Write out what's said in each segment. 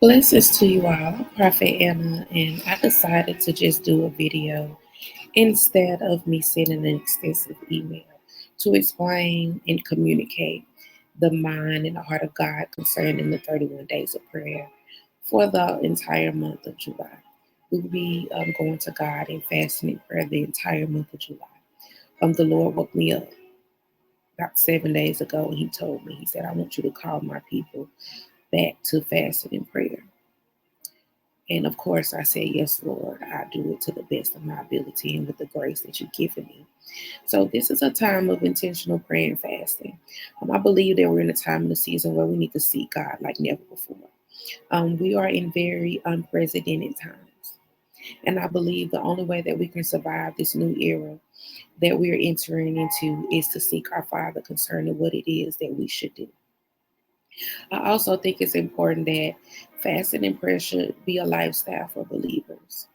Blessings to you all, Prophet Anna, and I decided to just do a video instead of me sending an extensive email to explain and communicate the mind and the heart of God concerning the 31 days of prayer for the entire month of July. We will be going to God and fasting and prayer the entire month of July. The Lord woke me up about 7 days ago and He told me, He said, I want you to call my people back to fasting and prayer. And of course, I said, yes, Lord, I do it to the best of my ability and with the grace that you've given me. So this is a time of intentional prayer and fasting. I believe that we're in a time in the season where we need to seek God like never before. We are in very unprecedented times. And I believe the only way that we can survive this new era that we're entering into is to seek our Father concerning what it is that we should do. I also think it's important that fasting and prayer should be a lifestyle for believers.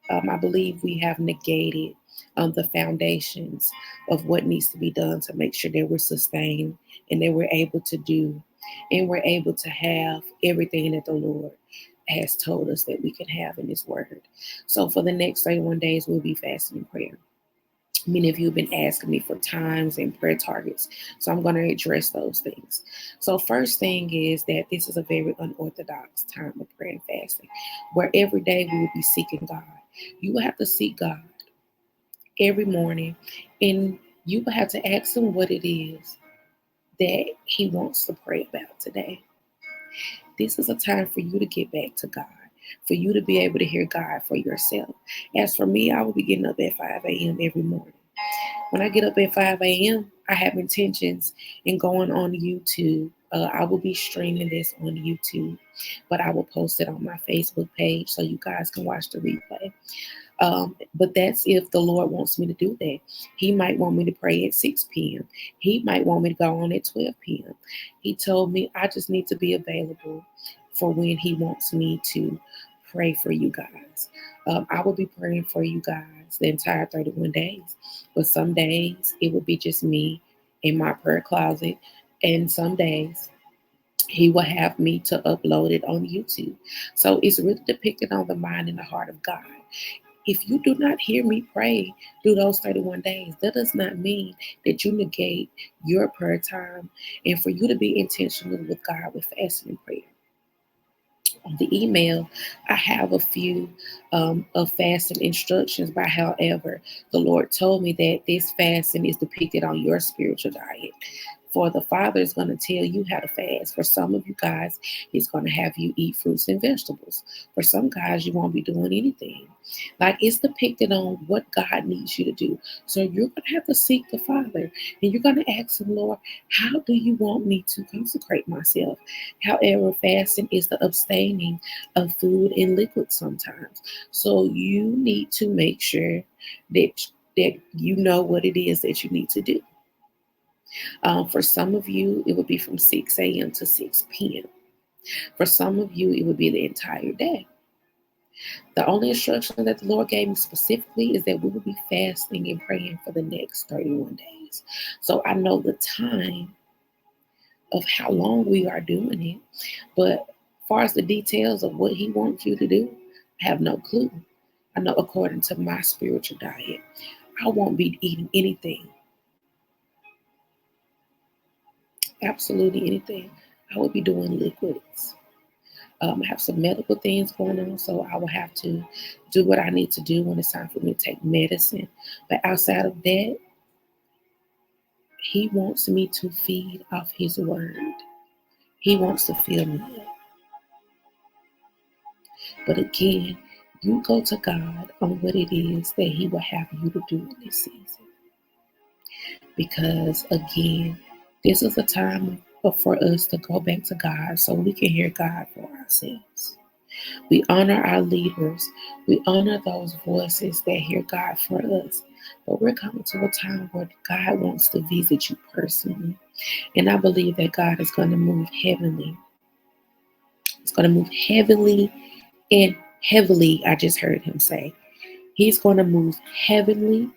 I believe we have negated the foundations of what needs to be done to make sure that we're sustained and that we're able to do and we're able to have everything that the Lord has told us that we can have in His Word. So for the next 31 days, we'll be fasting and prayer. Many of you have been asking me for times and prayer targets. So I'm going to address those things. So first thing is that this is a very unorthodox time of prayer and fasting, where every day we will be seeking God. You will have to seek God every morning, and you will have to ask Him what it is that He wants to pray about today. This is a time for you to get back to God, for you to be able to hear God for yourself. As for me, I will be getting up at 5 a.m. every morning. When I get up at 5 a.m., I have intentions in going on YouTube. I will be streaming this on YouTube, but I will post it on my Facebook page so you guys can watch the replay. But that's if the Lord wants me to do that. He might want me to pray at 6 p.m. He might want me to go on at 12 p.m. He told me I just need to be available for when He wants me to pray for you guys. I will be praying for you guys the entire 31 days. But some days it will be just me in my prayer closet. And some days He will have me to upload it on YouTube. So it's really depicted on the mind and the heart of God. If you do not hear me pray through those 31 days, that does not mean that you negate your prayer time and for you to be intentional with God with fasting and prayer. On the email, I have a few of fasting instructions, but however, the Lord told me that this fasting is depicted on your spiritual diet. For the Father is going to tell you how to fast. For some of you guys, He's going to have you eat fruits and vegetables. For some guys, you won't be doing anything. Like it's depicted on what God needs you to do. So you're going to have to seek the Father and you're going to ask Him, Lord, how do you want me to consecrate myself? However, fasting is the abstaining of food and liquid sometimes. So you need to make sure that you know what it is that you need to do. For some of you, it would be from 6 a.m. to 6 p.m. For some of you, it would be the entire day. The only instruction that the Lord gave me specifically is that we will be fasting and praying for the next 31 days. So I know the time of how long we are doing it, but as far as the details of what He wants you to do, I have no clue. I know according to my spiritual diet, I won't be eating anything, absolutely anything. I will be doing liquids. I have some medical things going on, so I will have to do what I need to do when it's time for me to take medicine. But outside of that, He wants me to feed off His word. He wants to fill me up. But again, you go to God on what it is that He will have you to do in this season. Because again, this is a time for us to go back to God so we can hear God for ourselves. We honor our leaders. We honor those voices that hear God for us. But we're coming to a time where God wants to visit you personally. And I believe that God is going to move heavenly. It's going to move heavenly and heavily, I just heard Him say. He's going to move heavenly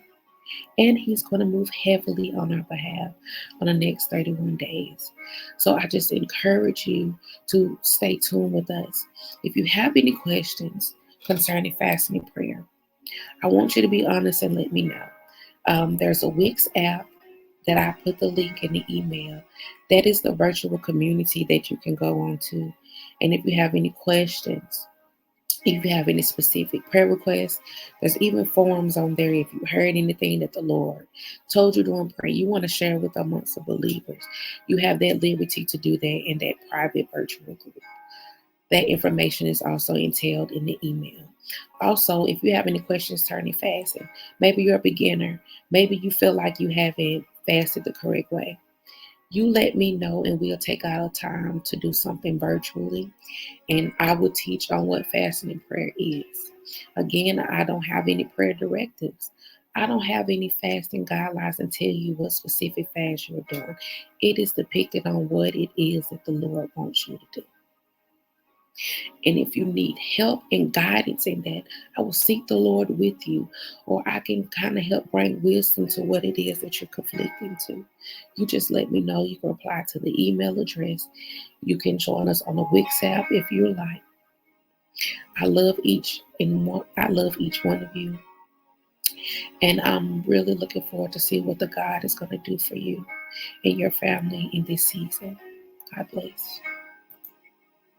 And He's going to move heavily on our behalf on the next 31 days. So I just encourage you to stay tuned with us. If you have any questions concerning fasting and prayer, I want you to be honest and let me know. There's a Wix app that I put the link in the email. That is the virtual community that you can go on to. And if you have any questions, if you have any specific prayer requests, there's even forums on there. If you heard anything that the Lord told you during prayer, you want to share with amongst the believers, you have that liberty to do that in that private virtual group. That information is also entailed in the email. Also, if you have any questions turning fasting, maybe you're a beginner, maybe you feel like you haven't fasted the correct way, you let me know and we'll take out a time to do something virtually, and I will teach on what fasting and prayer is. Again, I don't have any prayer directives. I don't have any fasting guidelines and tell you what specific fast you're doing. It is depicted on what it is that the Lord wants you to do. And if you need help and guidance in that, I will seek the Lord with you, or I can kind of help bring wisdom to what it is that you're conflicting to. You just let me know. You can reply to the email address. You can join us on the Wix app if you like. I love I love each one of you. And I'm really looking forward to see what the God is going to do for you and your family in this season. God bless.